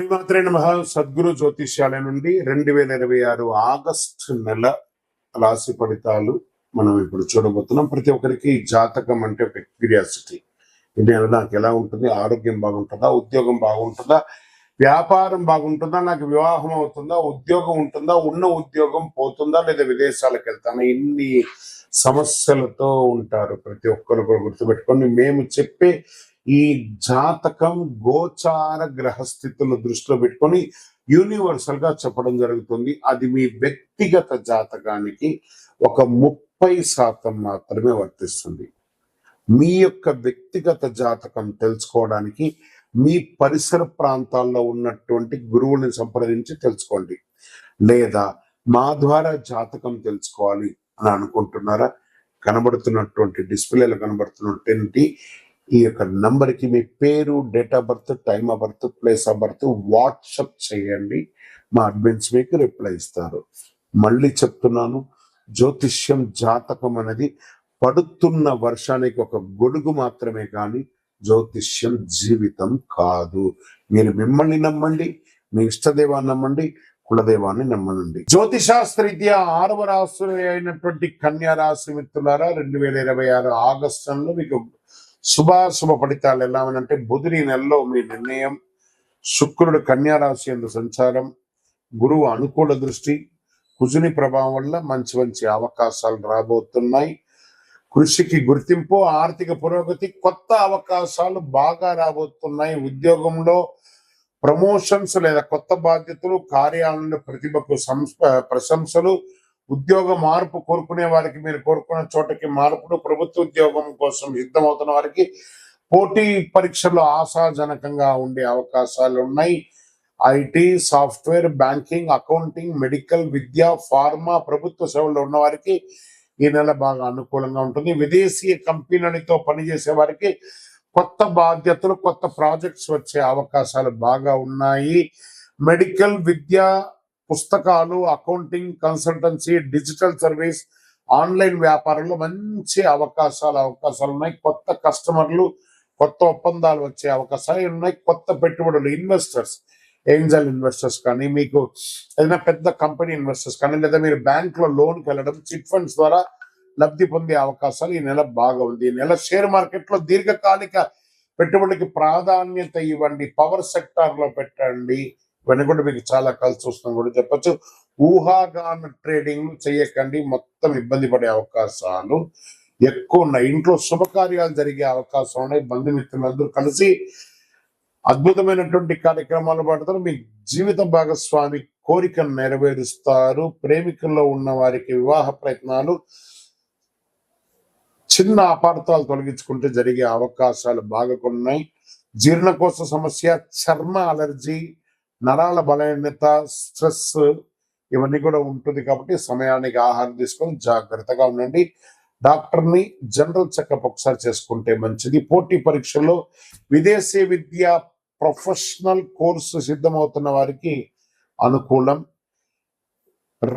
శ్రీమాత్రే నమః. సద్గురు జ్యోతిష్యాలయం నుండి 2026 ఆగస్టు నెల రాశి ఫలితాలు మనం ఇప్పుడు చూడబోతున్నాం. ప్రతి ఒక్కరికి జాతకం అంటే ఒక క్యూరియాసిటీ. ఈ నెల నాకు ఎలా ఉంటుంది, ఆరోగ్యం బాగుంటుందా, ఉద్యోగం బాగుంటుందా, వ్యాపారం బాగుంటుందా, నాకు వివాహం అవుతుందా, ఉద్యోగం ఉంటుందా, ఉన్న ఉద్యోగం పోతుందా, లేదా విదేశాలకు వెళ్తానా, ఇన్ని సమస్యలతో ఉంటారు. ప్రతి ఒక్కరు కూడా గుర్తుపెట్టుకొని మేము చెప్పే ఈ జాతకం గోచార గ్రహస్థితులను దృష్టిలో పెట్టుకొని యూనివర్సల్ గా చెప్పడం జరుగుతుంది. అది మీ వ్యక్తిగత జాతకానికి ఒక 30% మాత్రమే వర్తిస్తుంది. మీ యొక్క వ్యక్తిగత జాతకం తెలుసుకోవడానికి మీ పరిసర ప్రాంతాల్లో ఉన్నటువంటి గురువుని సంప్రదించి తెలుసుకోండి. లేదా మా ద్వారా జాతకం తెలుసుకోవాలి అని అనుకుంటున్నారా? కనబడుతున్నటువంటి డిస్ప్లేలో కనబడుతున్నటువంటి ఈ యొక్క నంబర్కి మీ పేరు, date of birth, time of birth, place of birth WhatsApp చేయండి. మా అడ్మిన్స్ మీకు రిప్లై ఇస్తారు. మళ్ళీ చెప్తున్నాను, జ్యోతిష్యం జాతకం అనేది పడుతున్న వర్షానికి ఒక గొడుగు మాత్రమే కానీ జ్యోతిష్యం జీవితం కాదు. మీరు మిమ్మల్ని నమ్మండి, మీ ఇష్టదేవాన్ని నమ్మండి, కులదేవాన్ని నమ్మనండి. జ్యోతిశాస్త్రరీత్యా 6వ రాశి అయినటువంటి కన్యా రాశి మిత్రులారా, 2026 ఆగస్టులో మీకు శుభ ఫలితాలు ఎలా అంటే, బుధుని నెలలో మీ నిర్ణయం, శుక్రుడు కన్యా రాశి యందు సంచారం, గురువు అనుకూల దృష్టి, కుజుని ప్రభావం వల్ల మంచి అవకాశాలు రాబోతున్నాయి. కృషికి గుర్తింపు, ఆర్థిక పురోగతి, కొత్త అవకాశాలు బాగా రాబోతున్నాయి. ఉద్యోగంలో ప్రమోషన్స్ లేదా కొత్త బాధ్యతలు, కార్యాలయంలో ప్రతిభకు ప్రశంసలు, ఉద్యోగ మార్పు కోరుకునే వారికి మీరు కోరుకున్న చోటకి మార్పులు, ప్రభుత్వ ఉద్యోగం కోసం సిద్ధమవుతున్న వారికి పోటీ పరీక్షలు ఆశాజనకంగా ఉండే అవకాశాలు ఉన్నాయి. IT, software, banking, accounting, medical, Vidya, pharma, ప్రభుత్వ సేవల్లో ఉన్న వారికి ఈ నెల బాగా అనుకూలంగా ఉంటుంది. విదేశీ కంపెనీలతో పనిచేసే వారికి కొత్త బాధ్యతలు, కొత్త ప్రాజెక్ట్స్ వచ్చే అవకాశాలు బాగా ఉన్నాయి. మెడికల్, విద్య, పుస్తకాలు, accounting, consultancy, digital service, online వ్యాపారంలో మంచి అవకాశాలు ఉన్నాయి. కొత్త కస్టమర్లు, కొత్త ఒప్పందాలు వచ్చే అవకాశాలు ఉన్నాయి. కొత్త పెట్టుబడులు, ఇన్వెస్టర్స్, ఏంజల్ ఇన్వెస్టర్స్ కానీ, మీకు ఏదైనా పెద్ద కంపెనీ ఇన్వెస్టర్స్ కానీ, లేదా మీరు బ్యాంక్ లో లోన్కి వెళ్ళడం, చిట్ ఫండ్స్ ద్వారా లబ్ధి పొందే అవకాశాలు ఈ నెల బాగా ఉంది. ఈ నెల షేర్ మార్కెట్ లో దీర్ఘకాలిక పెట్టుబడికి ప్రాధాన్యత ఇవ్వండి. పవర్ సెక్టార్ లో పెట్టండి. ఇవన్నీ కూడా మీకు చాలా కలిసి వస్తుందని కూడా చెప్పచ్చు. ఊహాగాన ట్రేడింగ్ చేయకండి, మొత్తం ఇబ్బంది పడే అవకాశాలు ఎక్కువ ఉన్నాయి. ఇంట్లో శుభకార్యాలు జరిగే అవకాశం ఉన్నాయి. బంధుమిత్రులందరూ కలిసి అద్భుతమైనటువంటి కార్యక్రమాలు పడతారు. మీ జీవిత భాగస్వామి కోరికను నెరవేరుస్తారు. ప్రేమికుల్లో ఉన్న వారికి వివాహ ప్రయత్నాలు, చిన్న అపార్థాలు తొలగించుకుంటే జరిగే అవకాశాలు బాగా ఉన్నాయి. జీర్ణకోశ సమస్య, చర్మ అలర్జీ, నరాల బలహీనత, స్ట్రెస్ ఇవన్నీ కూడా ఉంటుంది. కాబట్టి సమయానికి ఆహారం తీసుకొని జాగ్రత్తగా ఉండండి. డాక్టర్ని జనరల్ చెకప్ ఒకసారి చేసుకుంటే మంచిది. పోటీ పరీక్షల్లో, విదేశీ విద్య, ప్రొఫెషనల్ కోర్సు సిద్ధమవుతున్న వారికి అనుకూలం.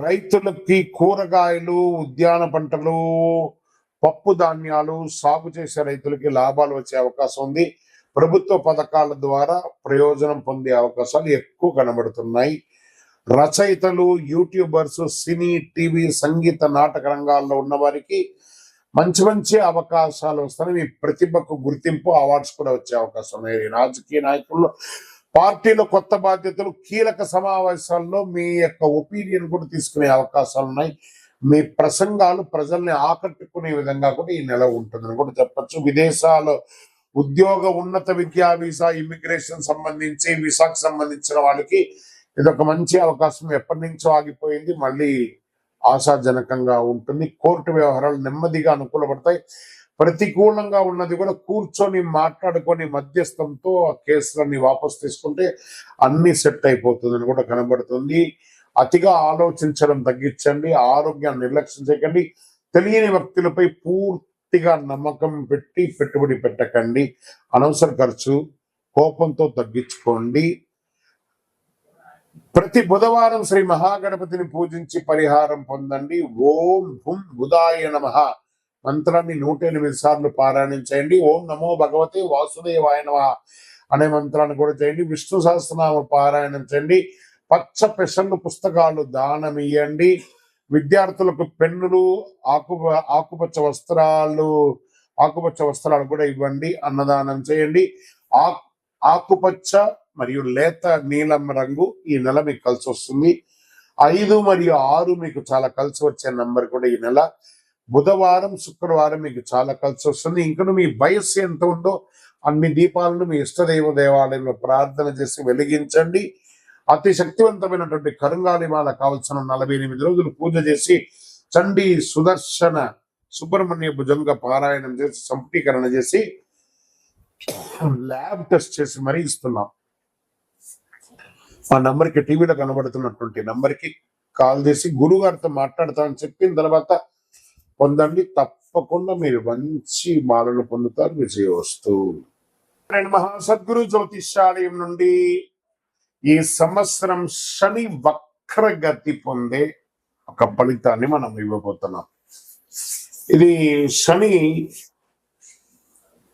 రైతులకి కూరగాయలు, ఉద్యాన పంటలు, పప్పు ధాన్యాలు సాగు చేసే రైతులకి లాభాలు వచ్చే అవకాశం ఉంది. ప్రభుత్వ పథకాల ద్వారా ప్రయోజనం పొందే అవకాశాలు ఎక్కువ కనబడుతున్నాయి. రచయితలు, యూట్యూబర్స్, సినీ, టీవీ, సంగీత, నాటక రంగాల్లో ఉన్న వారికి మంచి అవకాశాలు వస్తాయి. మీ ప్రతిభకు గుర్తింపు, అవార్డ్స్ కూడా వచ్చే అవకాశం ఉన్నాయి. రాజకీయ నాయకుల్లో, పార్టీలో కొత్త బాధ్యతలు, కీలక సమావేశాల్లో మీ యొక్క ఒపీనియన్ కూడా తీసుకునే అవకాశాలు ఉన్నాయి. మీ ప్రసంగాలు ప్రజల్ని ఆకట్టుకునే విధంగా కూడా ఈ నెల ఉంటుందని కూడా చెప్పచ్చు. విదేశాల్లో ఉద్యోగ, ఉన్నత విద్యా, వీసా, ఇమిగ్రేషన్ సంబంధించి, వీసాకు సంబంధించిన వాళ్ళకి ఇదొక మంచి అవకాశం. ఎప్పటి నుంచో ఆగిపోయింది, మళ్ళీ ఆశాజనకంగా ఉంటుంది. కోర్టు వ్యవహారాలు నెమ్మదిగా అనుకూలపడతాయి. ప్రతికూలంగా ఉన్నది కూడా కూర్చొని మాట్లాడుకొని మధ్యస్థంతో ఆ కేసులన్నీ వాపసు తీసుకుంటే అన్ని సెట్ అయిపోతుందని కూడా కనబడుతుంది. అతిగా ఆలోచించడం తగ్గించండి. ఆరోగ్యాన్ని నిర్లక్ష్యం చేయకండి. తెలియని వ్యక్తులపై పూర్తిగా నమ్మకం పెట్టి పెట్టుబడి పెట్టకండి. అనవసర ఖర్చు, కోపంతో తగ్గించుకోండి. ప్రతి బుధవారం శ్రీ మహాగణపతిని పూజించి పరిహారం పొందండి. ఓం హుం బుధాయ నమః మంత్రాన్ని 108 సార్లు పారాయణం చేయండి. ఓం నమో భగవతే వాసుదేవాయ నమః అనే మంత్రాన్ని కూడా చేయండి. విష్ణు సహస్రనామ పారాయణం చేయండి. పచ్చ పెసన్ను పుస్తకాలు దానం ఇవ్వండి. విద్యార్థులకు పెన్నులు, ఆకుపచ్చ వస్త్రాలు కూడా ఇవ్వండి. అన్నదానం చేయండి. ఆకుపచ్చ మరియు లేత నీలం రంగు ఈ నెల మీకు కలిసి వస్తుంది. 5 మరియు 6 మీకు చాలా కలిసి వచ్చే నంబర్ కూడా ఈ నెల. బుధవారం, శుక్రవారం మీకు చాలా కలిసి వస్తుంది. ఇంకా మీ వయస్సు ఎంత ఉందో అన్ని దీపాలను మీ ఇష్టదైవ దేవాలయంలో ప్రార్థన చేసి వెలిగించండి. అతి శక్తివంతమైనటువంటి కరుంగాలి మాల కావలసిన 48 రోజులు పూజ చేసి చండీ సుదర్శన సుబ్రహ్మణ్య భుజంగ పారాయణం చేసి సంపుటీకరణ చేసి ల్యాబ్ టెస్ట్ చేసి మరీ ఇస్తున్నాం. ఆ నంబర్కి టీవీలో కనబడుతున్నటువంటి నంబర్కి కాల్ చేసి గురుగారితో మాట్లాడతామని చెప్పిన తర్వాత పొందండి. తప్పకుండా మీరు మంచి మాలను పొందుతారు. విజయవస్తు. మహాసద్గురు జ్యోతిష్యాలయం నుండి ఈ సంవత్సరం శని వక్రగతి పొందే ఒక ఫలితాన్ని మనం ఇవ్వబోతున్నాం. ఇది శని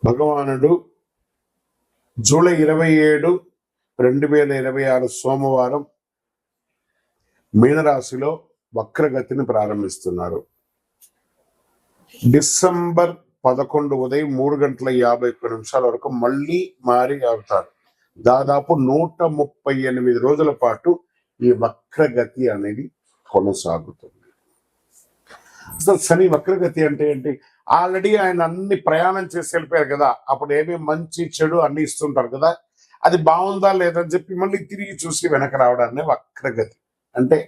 భగవానుడు జూలై 27, 2026 సోమవారం మీనరాశిలో వక్రగతిని ప్రారంభిస్తున్నారు. డిసెంబర్ 11 ఉదయం 3:51 వరకు మళ్ళీ మారి అవుతారు. దాదాపు 138 రోజుల పాటు ఈ వక్రగతి అనేది కొనసాగుతుంది. అసలు శని వక్రగతి అంటే ఏంటి? ఆల్రెడీ ఆయన అన్ని ప్రయాణం చేసి వెళ్ళిపోయారు కదా, అప్పుడు ఏమేమి మంచి చెడు అన్ని ఇస్తుంటారు కదా, అది బాగుందా లేదని చెప్పి మళ్ళీ తిరిగి చూసి వెనక రావడాన్ని వక్రగతి అంటే.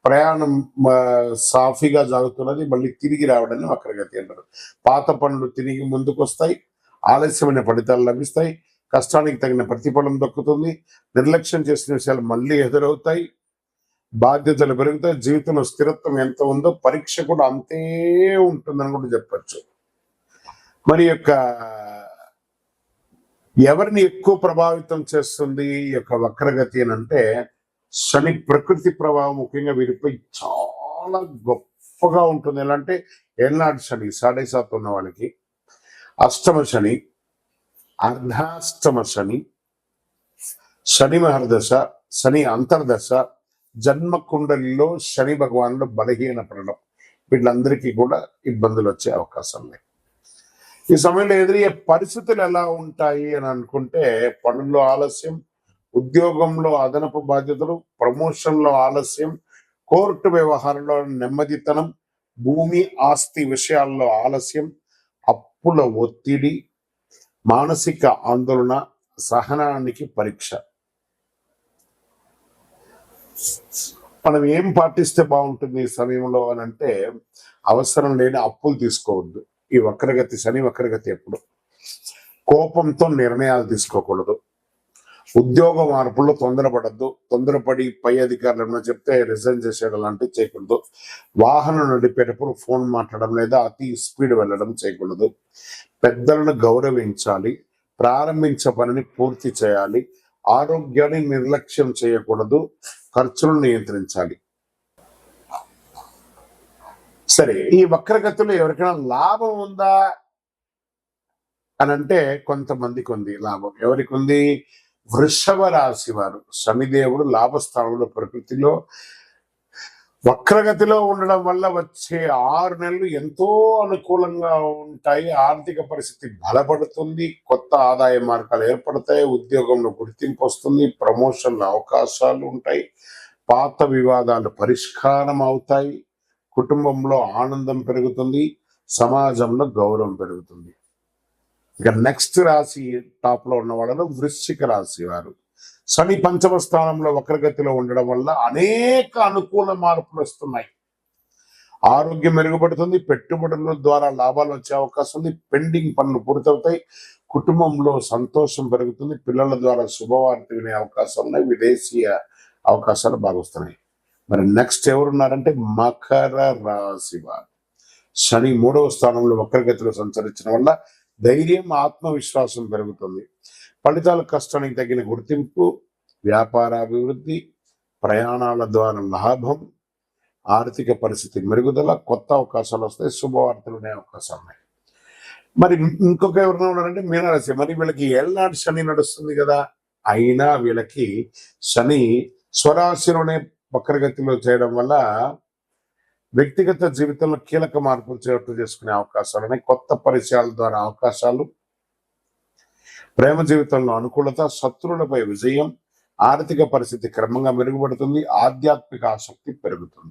ప్రయాణం సాఫీగా సాగుతున్నది, మళ్ళీ తిరిగి రావడాన్ని వక్రగతి అంటారు. పాత పనులు తిరిగి ముందుకు వస్తాయి, ఆలస్యమైన ఫలితాలు లభిస్తాయి, కష్టానికి తగిన ప్రతిఫలం దక్కుతుంది, నిర్లక్ష్యం చేసిన విషయాలు మళ్ళీ ఎదురవుతాయి, బాధ్యతలు పెరుగుతాయి, జీవితంలో స్థిరత్వం ఎంత ఉందో పరీక్ష కూడా అంతే ఉంటుందని కూడా చెప్పచ్చు. మరి ఎవరిని ఎక్కువ ప్రభావితం చేస్తుంది ఈ యొక్క వక్రగతి అని అంటే, శని ప్రకృతి ప్రభావం ముఖ్యంగా వీరిపై చాలా గొప్పగా ఉంటుంది. ఎలా అంటే ఏళ్ళనాటి శని 7.5 ఉన్న వాళ్ళకి, అష్టమ శని, అర్ధాష్టమ శని, శని మహర్దశ, శని అంతర్దశ, జన్మ కుండలిలో శని భగవానుడు బలహీన పడడం, వీళ్ళందరికీ కూడా ఇబ్బందులు వచ్చే అవకాశం లేదు. ఈ సమయంలో ఎదురయ్యే పరిస్థితులు ఎలా ఉంటాయి అని అనుకుంటే, పనుల్లో ఆలస్యం, ఉద్యోగంలో అదనపు బాధ్యతలు, ప్రమోషన్లో ఆలస్యం, కోర్టు వ్యవహారంలో నెమ్మదితనం, భూమి ఆస్తి విషయాల్లో ఆలస్యం, అప్పుల ఒత్తిడి, మానసిక ఆందోళన, సహనానికి పరీక్ష. మనం ఏం పాటిస్తే బాగుంటుంది ఈ సమయంలో అని అంటే, అవసరం లేని అప్పులు తీసుకోవద్దు. ఈ వక్రగతి శని వక్రగతి ఎప్పుడు కోపంతో నిర్ణయాలు తీసుకోకూడదు. ఉద్యోగ మార్పుల్లో తొందరపడద్దు. తొందరపడి పై అధికారులు చెప్తే రిజైన్ చేసేయడం లాంటివి చేయకూడదు. వాహనం నడిపేటప్పుడు ఫోన్ మాట్లాడడం లేదా అతి స్పీడ్ వెళ్ళడం చేయకూడదు. పెద్దలను గౌరవించాలి. ప్రారంభించే పనిని పూర్తి చేయాలి. ఆరోగ్యాన్ని నిర్లక్ష్యం చేయకూడదు. ఖర్చులను నియంత్రించాలి. సరే, ఈ వక్రగతిలో ఎవరికైనా లాభం ఉందా అని అంటే కొంతమందికి ఉంది లాభం. ఎవరికి ఉంది? వృషభ రాశి వారు. శనిదేవుడు లాభస్థానంలో ప్రకృతిలో వక్రగతిలో ఉండడం వల్ల వచ్చే 6 నెలలు ఎంతో అనుకూలంగా ఉంటాయి. ఆర్థిక పరిస్థితి బలపడుతుంది, కొత్త ఆదాయ మార్గాలు ఏర్పడతాయి, ఉద్యోగంలో గుర్తింపు వస్తుంది, ప్రమోషన్ల అవకాశాలు ఉంటాయి, పాత వివాదాలు పరిష్కారం అవుతాయి, కుటుంబంలో ఆనందం పెరుగుతుంది, సమాజంలో గౌరవం పెరుగుతుంది. ఇక నెక్స్ట్ రాశి టాప్ లో ఉన్న వాళ్ళలో వృశ్చిక రాశి వారు. శని పంచమ స్థానంలో వక్రగతిలో ఉండడం వల్ల అనేక అనుకూల మార్పులు వస్తున్నాయి. ఆరోగ్యం మెరుగుపడుతుంది, పెట్టుబడుల ద్వారా లాభాలు వచ్చే అవకాశం ఉంది, పెండింగ్ పనులు పూర్తవుతాయి, కుటుంబంలో సంతోషం పెరుగుతుంది, పిల్లల ద్వారా శుభవార్త వినే అవకాశాలు ఉన్నాయి, విదేశీయ అవకాశాలు బాగా వస్తున్నాయి. మరి నెక్స్ట్ ఎవరున్నారంటే మకర రాశి వారు. శని 3వ స్థానంలో వక్రగతిలో సంచరించడం వల్ల ధైర్యం, ఆత్మవిశ్వాసం పెరుగుతుంది, ఫలితాల కష్టానికి తగిన గుర్తింపు, వ్యాపార అభివృద్ధి, ప్రయాణాల ద్వారా లాభం, ఆర్థిక పరిస్థితి మెరుగుదల, కొత్త అవకాశాలు వస్తాయి, శుభవార్తలు అనే అవకాశాలు ఉన్నాయి. మరి ఇంకొక ఎవరైనా ఉన్నారంటే మీనరాశి. మరి వీళ్ళకి ఏళ్ళనాటి శని నడుస్తుంది కదా, అయినా వీళ్ళకి శని స్వరాశిలోనే వక్రగతిలో చేయడం వల్ల వ్యక్తిగత జీవితంలో కీలక మార్పులు చోటు చేసుకునే అవకాశాలు ఉన్నాయి. కొత్త పరిచయాల ద్వారా అవకాశాలు, ప్రేమ జీవితంలో అనుకూలత, శత్రువులపై విజయం, ఆర్థిక పరిస్థితి క్రమంగా మెరుగుపడుతుంది, ఆధ్యాత్మిక ఆసక్తి పెరుగుతుంది.